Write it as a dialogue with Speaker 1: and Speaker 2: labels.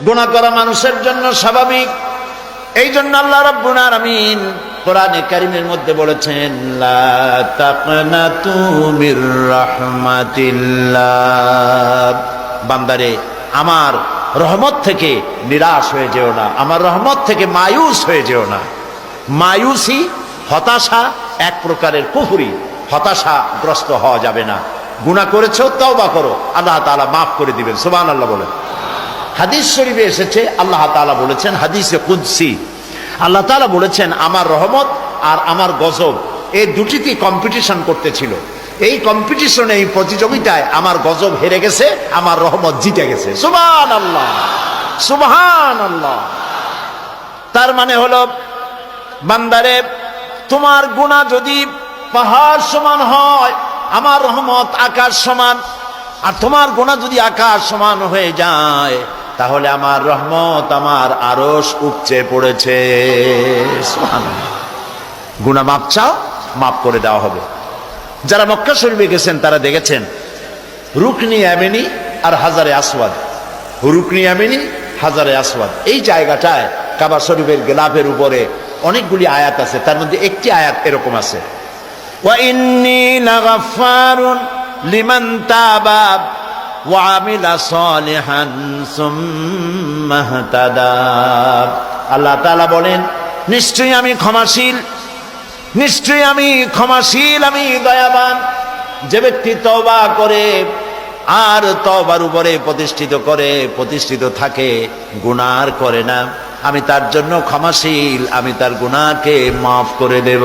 Speaker 1: গুনাহ করা মানুষের জন্য স্বাভাবিক। এই জন্য আল্লাহ রাব্বুল আলামিন কোরআনে কারীমের মধ্যে বলেছেন, লা তাকনাতু মির রাহমাতিল্লাহ, বান্দারে আমার রহমত থেকে নিরাশ হয়ে যেও না, আমার রহমত থেকে মায়ুস হয়ে যেও না। মায়ুসি, হতাশা, এক প্রকারের কুফরি। হতাশাগ্রস্ত হওয়া যাবে না। গুনাহ করেছো, তওবা করো, আল্লাহ তাআলা মাফ করে দিবেন। সুবহানাল্লাহ বলেন। হাদিস শরীফে এসেছে, আল্লাহ তাআলা বলেছেন, হাদিসে কুদসি, আল্লাহ তাআলা বলেছেন, আমার রহমত আর আমার গজব এই দুটিতে কম্পিটিশন করতেছিল। এই কম্পিটিশনে, এই প্রতিযোগিতায় আমার গজব হেরে গেছে, আমার রহমত জিতে গেছে। সুবহানাল্লাহ, সুবহানাল্লাহ। তার মানে হলো, বান্দারে তোমার গুনাহ যদি পাহাড় সমান হয়, আমার রহমত আকাশ সমান। আর তোমার গুনাহ যদি আকাশ সমান হয়ে যায়, তাহলে আমার রহমত আমার আরশ উপচে পড়েছে। সুবহানাল্লাহ। গুনাহ মাপ চাও, মাফ করে দেওয়া হবে। যারা মক্কা শরীফে গেছেন তারা দেখেছেন রুকনি ইয়ামানি আর হাজারে আসওয়াদ। রুকনি ইয়ামানি, হাজারে আসওয়াদ, এই জায়গাটায় কাবা শরীফের গিলাফের উপরে অনেকগুলি আয়াত আছে। তার মধ্যে একটি আয়াত এরকম আছে, ওয়া ইন্নী লাগাফফারুন লিমান তাবা ওয়া আমিলা সালিহান সুম্মা ইহতাদা। আল্লাহ তাআলা বলেন, নিশ্চয়ই আমি ক্ষমাশীল, নিশ্চয়ই আমি ক্ষমাশীল, আমি দয়াবান। যে ব্যক্তি তওবা করে আর তওবার উপরে প্রতিষ্ঠিত থাকে, গুনাহ আর করে না, আমি তার জন্য ক্ষমাশীল, আমি তার গুনাহকে মাফ করে দেব।